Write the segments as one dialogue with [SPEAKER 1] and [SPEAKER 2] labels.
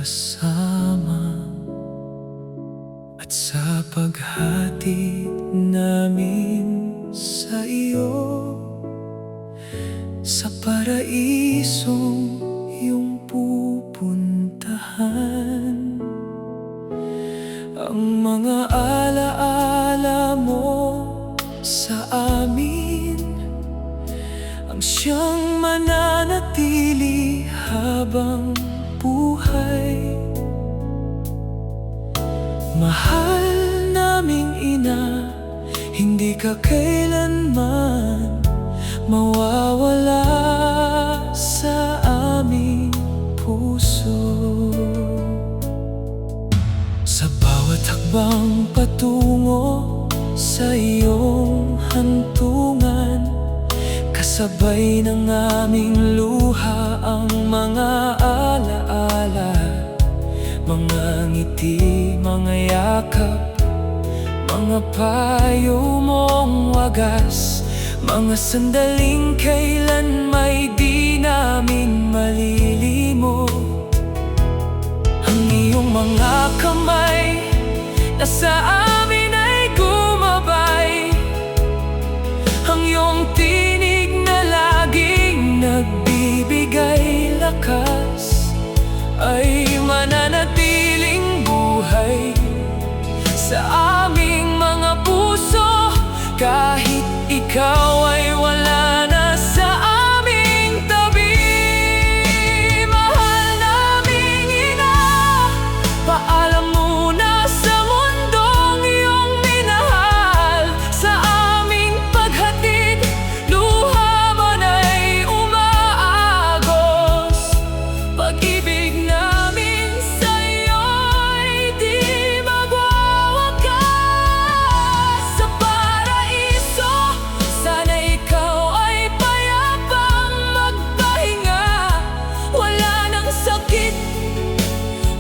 [SPEAKER 1] kasama at sa paghatid namin sa iyo sa paraisong iyong pupuntahan. Ang mga alaala mo sa amin ang siyang mananatili habang buhay. Mahal naming ina, hindi ka kailanman mawawala sa aming puso. Sa bawat hakbang patungo sa iyong hantungan, kasabay ng aming luha ang mga alaala, mga ngiti, mga yakap, mga payo mong wagas, mga sandaling kailan may di namin malilimot. Ang iyong mga kamay na sa amin ay gumabay, ang iyong tinig na laging nagbibigay lakas ay mananatiling buhay sa aming mga puso. Kahit ikaw ay wala na sa aming tabi, mahal naming ina, paalam muna sa mundong iyong minahal. Sa aming paghatid, luha man ay umaagos, pag-ibig namin sa'yo'y di magwawakas. Sa paraiso, sana ikaw ay payapang magpahinga. Wala nang sakit,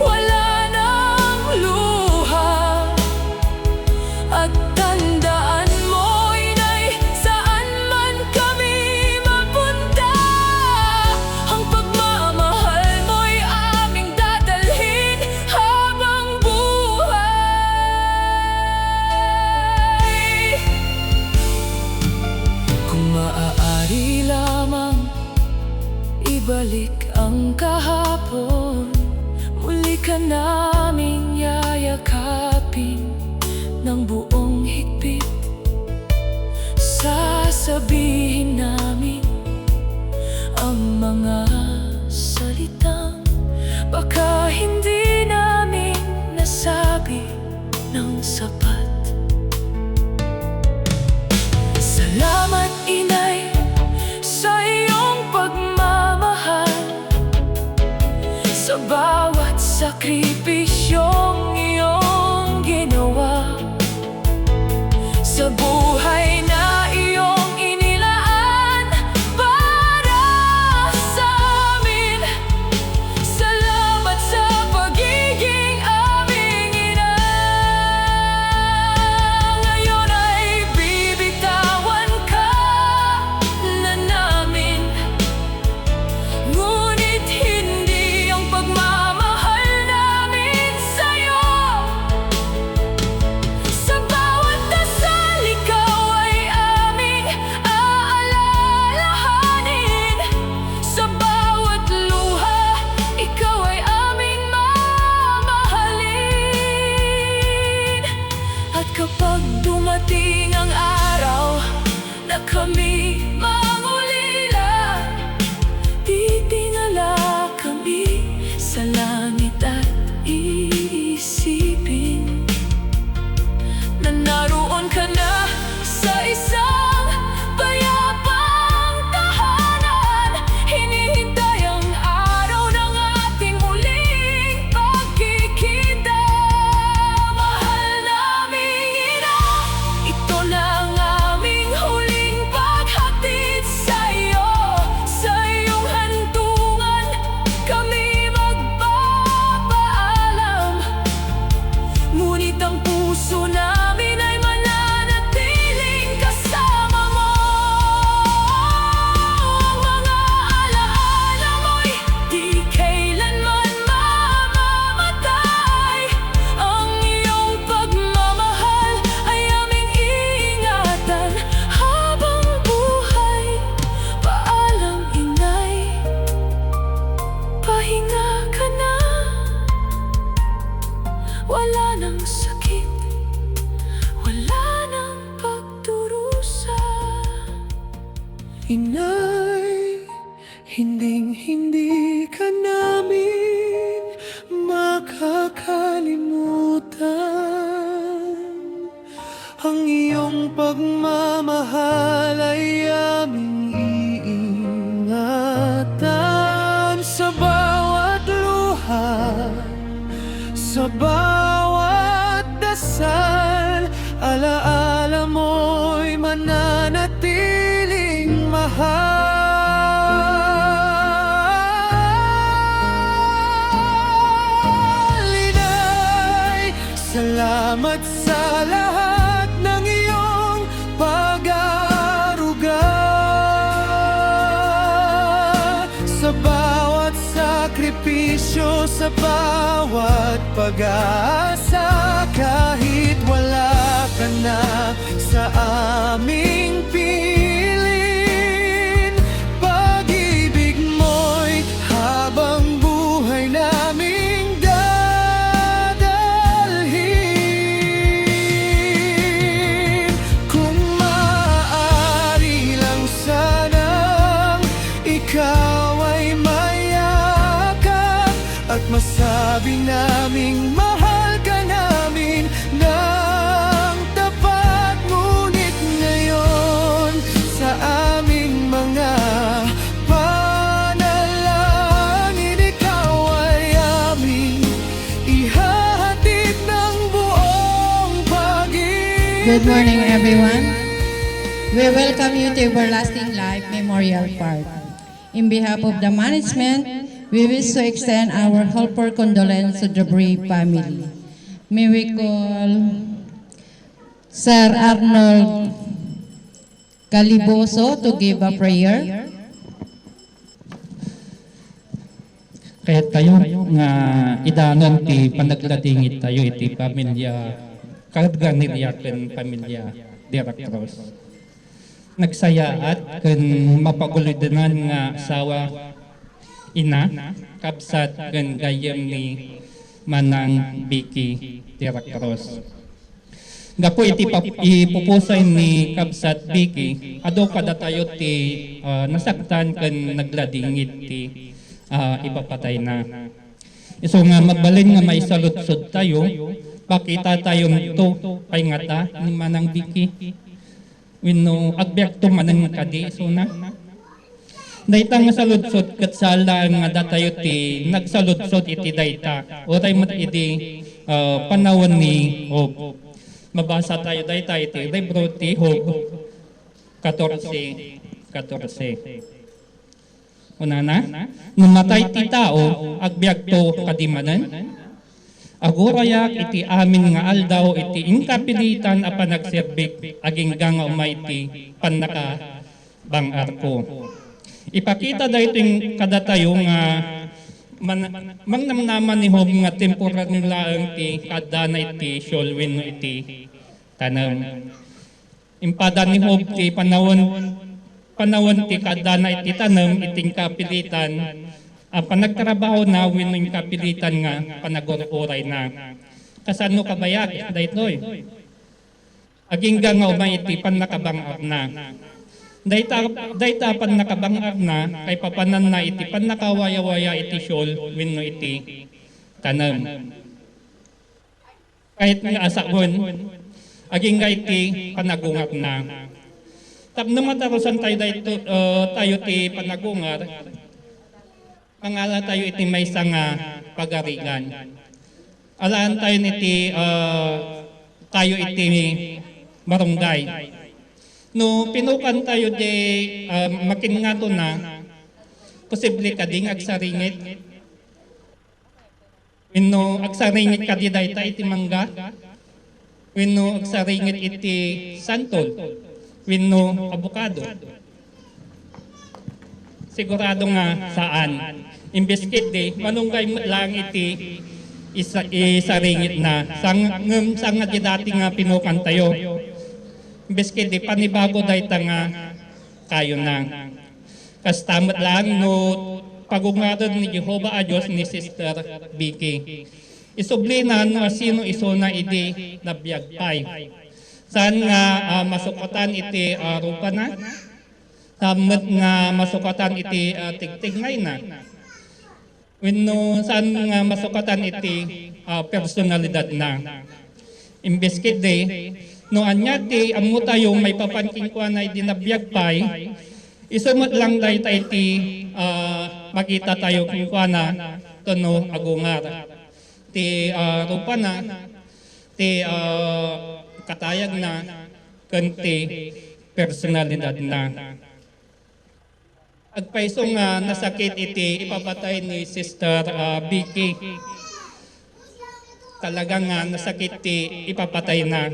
[SPEAKER 1] wala nang luha. At tandaan mo, inay, saan man kami mapunta, ang pagmamahal mo'y aming dadalhin habang buhay. Kung maaari lamang ibalik ang kahapon, muli ka naming yayakapin ng buong higpit. Sasabihin namin ang mga salitang baka hindi namin nasabi ng sapat. Salamat, inay, sa iyong pagmamahal, sa bawat sakripisyong iyong ginawa, sa buhay na iyong inilaan para sa amin. Salamat sa pagiging aming ina. Ngayon ay bibitawan ka na namin, ngunit hindi ang pagmamahal namin sa'yo. Sa bawat dasal, ikaw ay aming aalalahanin. Sa bawat luha, ikaw ay aming mamahalin. At kapag dumating ang araw na kami mangulila, titingala kami sa langit at iisipin na naroon ka na sa isang payapang tahanan. Hinihintay ang araw ng ating muling pagkikita. Mahal naming ina, ito na ang aming huling paghatid sa'yo. Sa iyong hantungan kami magpapaalam. wala nang sakit, wala nang pagdurusa.
[SPEAKER 2] Inay, hinding-hindi ka namin makakalimutan. Ang iyong pagmamahal ay aming iingatan. Sa bawat luha, sa bawat dasal, alaala mo'y mananatiling mahal. Inay, salamat sa lahat ng iyong pag-aaruga, sa bawat sakripisyo, sa bawat pag-asa. Kahit wala ka na sa aming piling, pag-ibig mo'y habang buhay naming dadalhin. Kung maaari lang sanang ikaw ay mayakap at masabi naming mahal ka namin ng tapat. Ngunit ngayon sa aming mga panalangin, ikaw ay aming ihahatid ng buong pag-ibig.
[SPEAKER 3] Good morning, everyone. We welcome you to Everlasting Life Memorial Park. In behalf of the management, we wish to extend our heartfelt condolence to the bereaved family. May we call Sir Arnold Caliboso to give a prayer.
[SPEAKER 4] Kahit tayo nga idanon ti panagladingit tayo iti pamilya Kalganilyaken pamilya Directors. Nagsayaat ken mapaguludanan nga sawa ina kabsat ken gayem ni Manang Vicky Directros. Gapo iti ipupusay ni kabsat Vicky ado kada tayo ti nasaktan ken nagladingit ti ipapatay na. So nga magbalin nga may saludsod tayo, pakita tayong to kay ngata ni Manang Vicky. Wenno agbyag to manang kadi so na. Dayta nga saludsod ket sala nga datayo ti nagsaludsod iti dayta. Oray mat iti panawon ni Hob. Mabasa tayo dayta iti libro ti Hob 14:14. Una na, numatay ti tao, agbyag to kadimanan. Agurayak iti amin nga aldaw iti inkapilitan a panagserbik aging nga umay ti panaka bangar ko. Ipakita dahito yung kadatayo nga mangnamnaman ni Hob nga temporal nila ang ti kadana iti sholwin no iti tanam. Impada ni Hob ti panawon ti kadana iti tanam iting kapilitan panagtrabaho na yung kapilitan nga panagororay na. Kasano kabayak daytoy? Aging nga umay iti panakabangar na. Dayta pan nakabangar na kay papanan na iti pan nakawaya-waya iti syol wenno iti tanam. Kahit nga asakon aging nga iti panagungar na. Tapno matarusan tayo dayto tayo ti panagungar. Pangala tayo iti may nga pagarigan. Alaan tayo niti tayo iti barangay. No pinukan tayo di makingato na posible kading agsaringit. Wenno agsaringit kadi dayta iti mangga. Wenno agsaringit iti santol. Wenno abukado. Sigurado nga saan. Imbeskit di, manunggay lang iti isaringit na. Sang nga dati nga pinukan tayo. Imbeskit di, panibago dayta nga kayo na. Kastamot lang no pagungaran ni Jehovah a Diyos ni Sister Vicky. Isublinan no sino isuna idi nabiyagpay. Saan nga masukatan iti rupa na? Samot nga masukatan iti tigtignay na. Wenno saan nga masukatan iti personalidad na. Imbes kiti, no anya ti amo tayo may papanking ko na idi nabiyagpay, isumot lang day tayo ti makita tayo kung kuana tono agungar. Ti rupa na, ti katayag na, kanti personalidad na. Agpaiso nga nasakit iti ipapatay ni Sister Vicky. Talaga nga nasakit ti ipapatay na.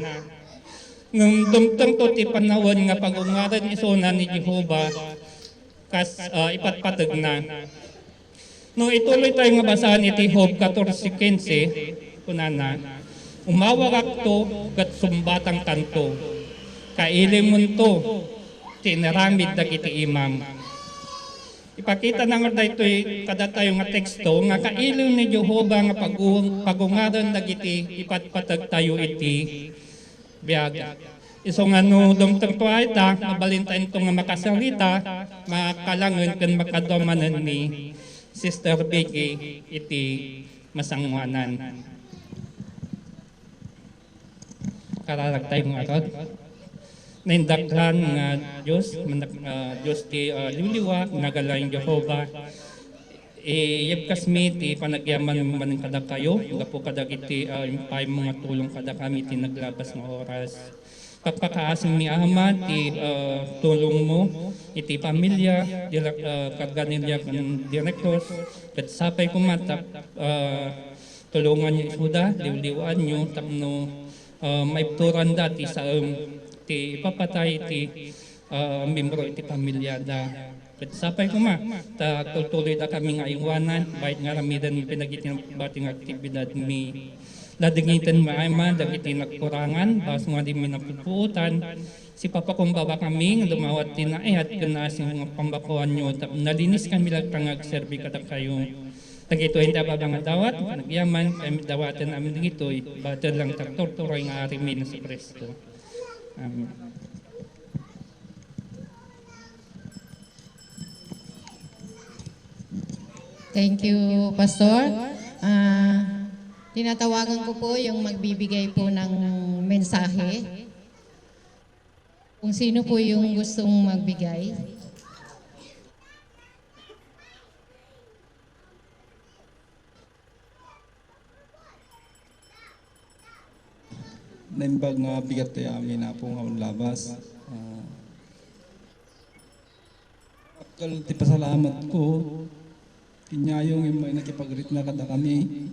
[SPEAKER 4] Nung dumtong to ti panahon nga pagungaran isuna ni Jehovah kas ipatpatag na. No ituloy tayo nga basahan iti Job 14:15 kunana. Umawak to kat sumbatang kanto. Kailimon to tinaramid dagiti imam. Ipakita na nga daytoy kada tayo nga teksto nga kailiw ni Jehovah nga pagungaran dagiti ipatpatag tayo iti biag. Iso nga no dumtong to ay ta mabalintain to nga makasalita makalangan ken makadamanan ni Sister Vicky iti masangwanan. Kararag tayo mga arod. Naindaklan nga Diyos, Diyos ti liwliwa, nagalayang Jehovah. Yep kasmi ti panagyaman maning kada kayo, gapo kada iti impay mga tulong kada kami ti naglabas ng oras. Pagpakaasim ni Ama ti tulong mo, iti pamilya, kaganilya ng direktos, kat sapay kumatap, tulungan niyo isuda, liwliwaan niyo, tapno may turan dati sa ti papatay ti membro iti pamilya da. Kat sapay kuma, ta tuloy da kami nga iwanan, bahit nga ramidan pinagitin bating aktibidad mi. Ladangitan maayma, dagiti nagkurangan, bas nga di minapupuutan, si Papa kumbaba kami, lumawat tinaihat kanasin mga pambakuan nyo, nalinis kami lang pangagserbi kada kayo. Tagito hindi ba nga dawat, nagyaman, kami dawatan namin dagitoy, batad lang tagtorturoy nga arimin sa Kristo. Amen.
[SPEAKER 3] Thank you, Pastor. Tinatawagan ko po yung magbibigay po ng mensahe. Kung sino po yung gustong magbigay.
[SPEAKER 5] Naimbag nga bigat tayo amin na po nga labas. Akal ti pasalamat ko. Kinyayong yung may nakipagrit na kada kami.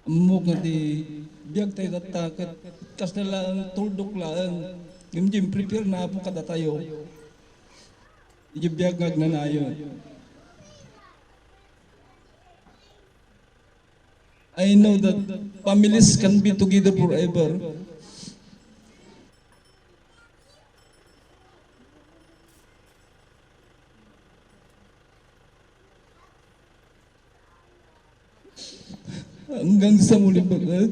[SPEAKER 5] Amok nga di biyag tayo tatakot. Kas na lang tuldok lang. Yung prepare na po kada tayo. Yung biyag nga nagnanayon. I know that families can be together forever. Hanggang sa muli bagat.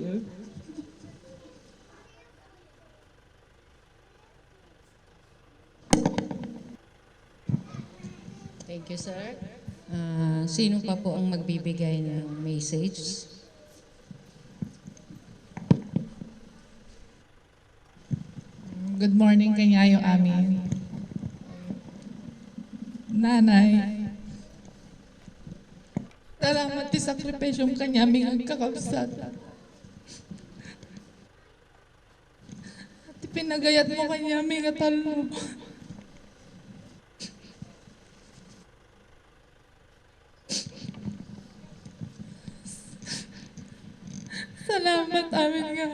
[SPEAKER 3] Thank you, sir. Sino pa po ang magbibigay ng message?
[SPEAKER 6] Good morning kanyayo amin. Nanay, salamat ti sakripisyong kanyaming ang kakabsat. At pinagayat mo kanyaming at talo. Salamat amin nga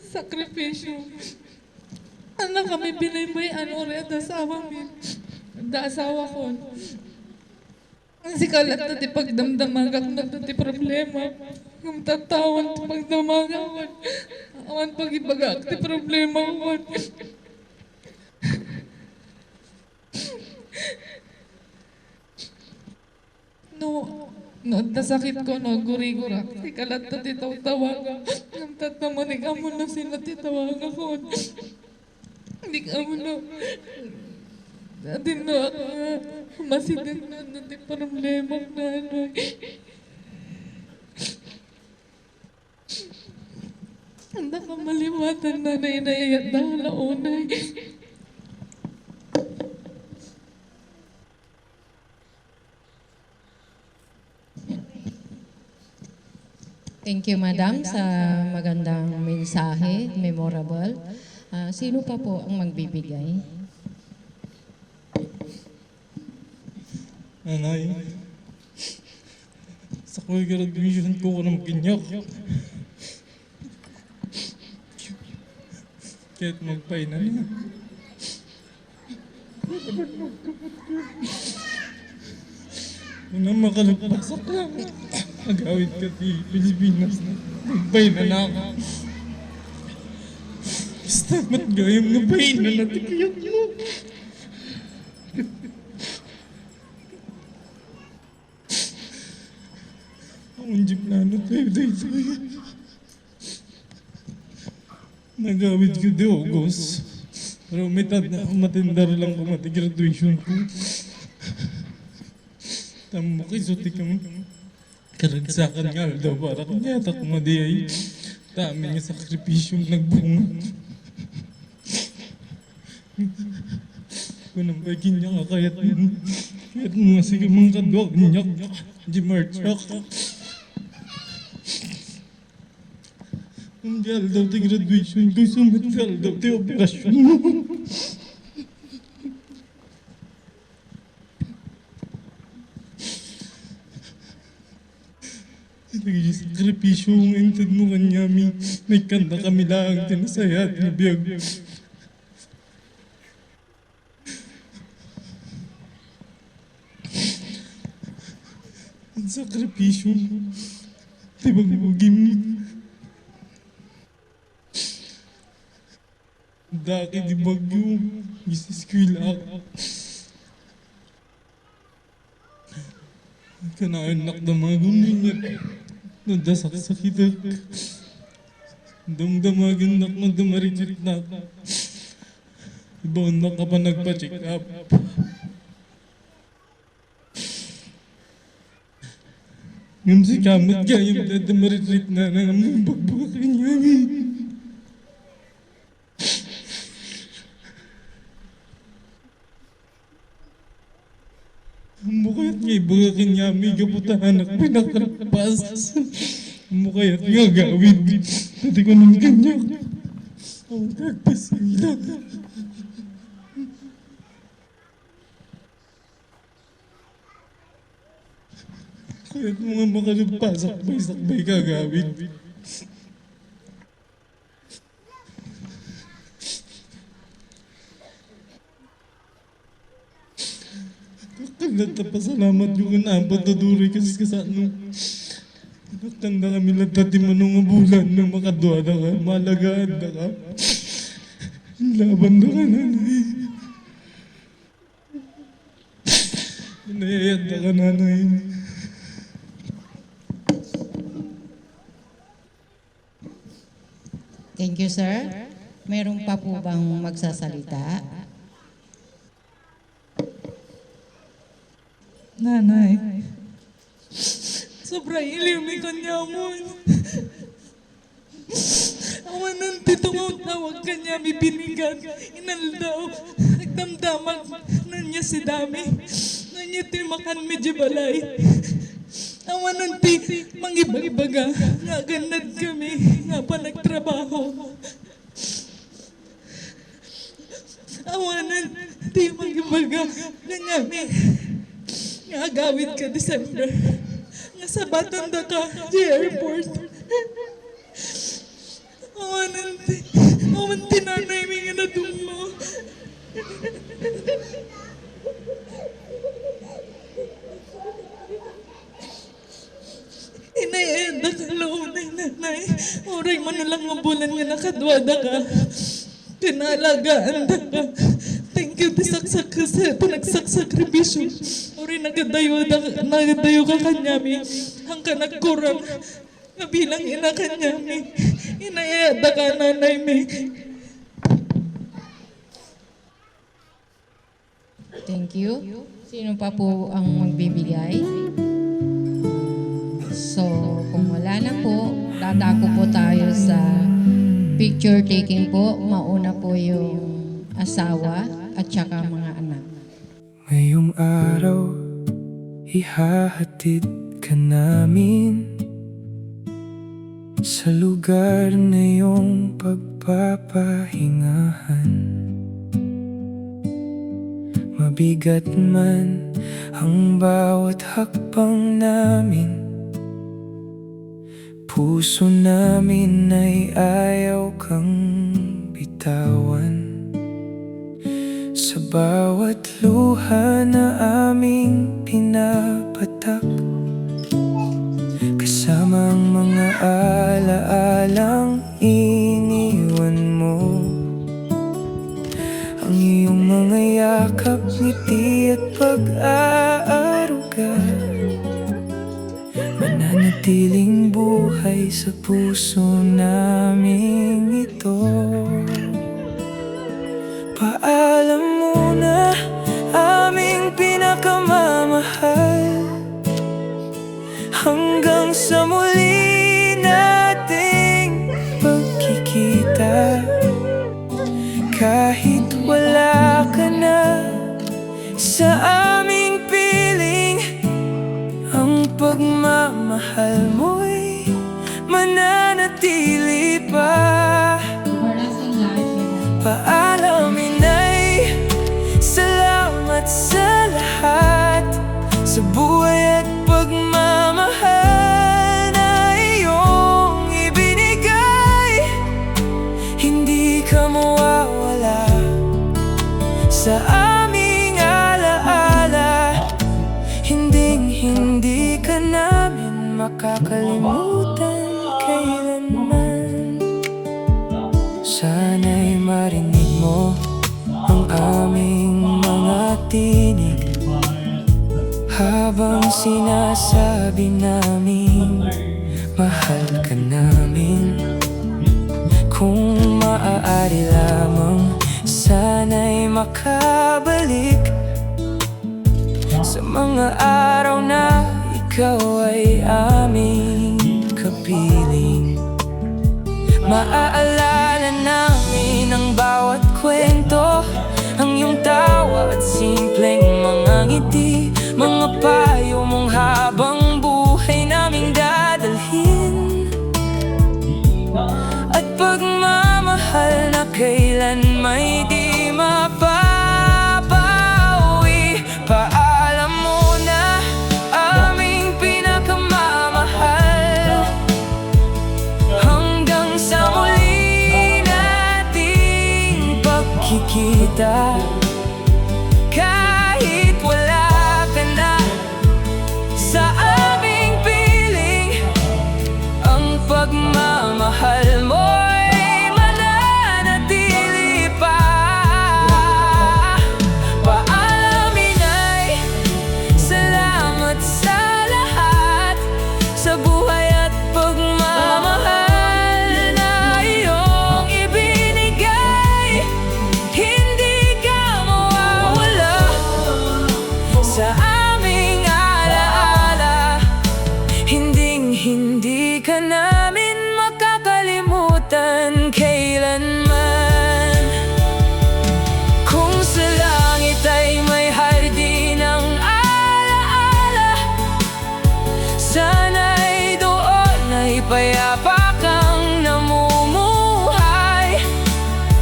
[SPEAKER 6] sakripisyo. Anak kami binaybay ano rin at asawa mi. Da asawa ko. Ang sikalat na ti pagdamdamagak na ti problema. Ang tatawan ti pagdamagak. Awan pag-ibagak ti problema ko. No, Noon sakit ko, no, guri-gura. Si kalat na titaw-tawag. Ang tatamanig amo na sila titawag ako. Hindi ka mo na. Dati na ako masidin na dati problema na ano. Ang nakamaliwatan na nainayat na halaunay.
[SPEAKER 3] Thank you, Madam, sa magandang mensahe, memorable. Sino pa po ang magbibigay?
[SPEAKER 5] Nanay, sa graduation ko ng ganyak. Kahit magpaina na. Unang makalagpasak lang. Agawid ka di Pilipinas na. Magpaina na ako. Basta matgayam na paina na tikiyak mo. Ang jiplano tayo dito. Nagawid ko di August. Pero may matindar lang ko mati-graduation ko. Tamo kisuti kami. Karagsakan nga daw para kanyata kumadiyay. Dami nga sakripisyong nagbunga. Kunang bagin niya kakayat yun. Kahit mga sige mga kadwag niya. Di marchak. Hindi daw ti graduation ko. Sumatal daw ti operasyon mo. Nag-sakripisyo ang intad mo kanyami. May kanta kami lang tinasaya at nabiyag. Ang sakripisyo mo. Tibag-bugim. Daki di bagyo. Isiskwila ako. Kanaanak na mga guminyat. Nadasak sakitak. Damdamagan nak magdamarit na. Ibaon na ka pa nagpa-check up. Ngam si kamat gayam dadamarit na ng bagbakan niya. Mukha't nga ibagakin niya, may kaputahan at pinakarapas. Mukha't nga gawin. Dati ko nang ganyan. Ang nagpasila. Kaya't mga makalagpasakbay-sakbay kagawin. Nagpasalamat yung inaabot na duri kasi sa ano. Nagtanda kami lang dati manong bulan na makadwada ka, malagaan na ka. Laban na ka, nanay. Inayayad na ka, nanay.
[SPEAKER 3] Thank you, sir. Meron pa po bang magsasalita?
[SPEAKER 6] Nanay, sobrang ilimi ko niya mo. Awan ng titungawag ka niya, may binigan. Inaldaw, nagdamdamag na niya si Dami. Na niya timakan medyo balay. Awan ng mangibagibaga, nga ganad kami, nga pa nagtrabaho. Awan ng mangibaga, ganyan nga agawid ka December. Nga sa Batanda ka, di airport. Awan tinanay mi nga nadun mo. Inayenda ka launay, nanay. Oray mo na lang ang bulan nga nakadwada ka. Pinalagaan ka. Thank you, disaksak ka sa panagsaksakribisyo. Oray Uri nagadayo ka kanyami, hangka nagkurang, nga bilang ina kanyami, inayada ka nanay mi.
[SPEAKER 3] Thank you. Sino pa po ang magbibigay? So, kung wala na po, dadako po tayo sa picture taking po. Mauna po yung asawa at saka mga anak.
[SPEAKER 2] Ngayong araw, ihahatid ka namin sa lugar na iyong pagpapahingahan. Mabigat man ang bawat hakbang namin, puso namin ay ayaw kang bitawan. Sa bawat luha na aming pinapatak, kasama ang mga alaalang iniwan mo. Ang iyong mga yakap, ngiti at pag-aaruga, mananatiling buhay sa puso namin ito. Paalam muna, aming pinakamamahal, hanggang sa muli nating pagkikita. Kahit wala ka na sa aming piling, ang pagmamahal mo'y mananatili pa.
[SPEAKER 3] Everlasting life.
[SPEAKER 2] Paalam inay, salamat sa lahat, sa buhay at pagmamahal na iyong ibinigay. Hindi ka mawawala sa aming alaala, hindi ka namin makakalimutan kailanman. Sana'y marinig mo ang aming mga tinig habang sinasabi namin mahal ka namin. Kung maaari lamang, sana'y makabalik sa mga araw na ikaw ay aming kapiling. Maaalala namin ang bawat kwento, ang iyong tawa at simpleng mga ngiti, mga payo mong habang buhay naming dadalhin, at pagmamahal na kailan may di mapapawi. Paalam muna, aming pinakamamahal, hanggang sa muli nating pagkikita. Kahit wala ka na sa aming piling, ang pagmamahal mo'y mananatili pa. Paalam inay, salamat sa lahat, sa buhay at pagmamahal na iyong ibinigay. Hindi ka mawawala sa aming alaala, hindi ka namin makakalimutan kailanman. Kung sa langit ay may hardin ng alaala, sana'y doon ay payapa kang namumuhay.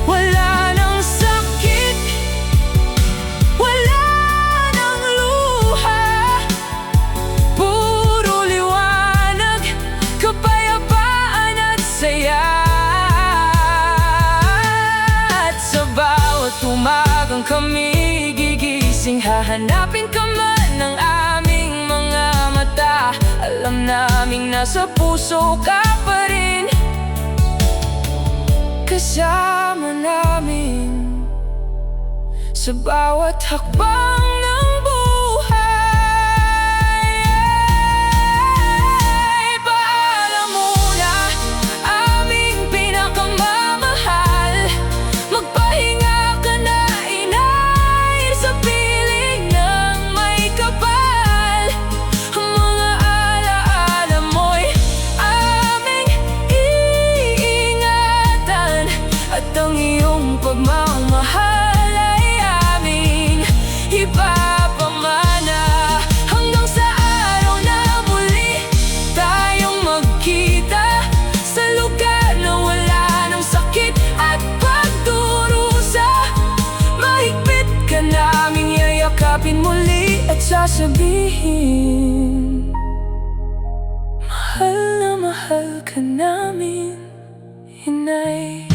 [SPEAKER 2] Wala nang sakit, wala nang luha, puro liwanag, kapayapaan at saya. At sa bawat umagang kami gigising, hahanapin ka man ng aming mga mata. Alam naming nasa puso ka pa rin, kasama namin sa bawat hakbang ng buhay. sasabihin, mahal na mahal ka namin, inay.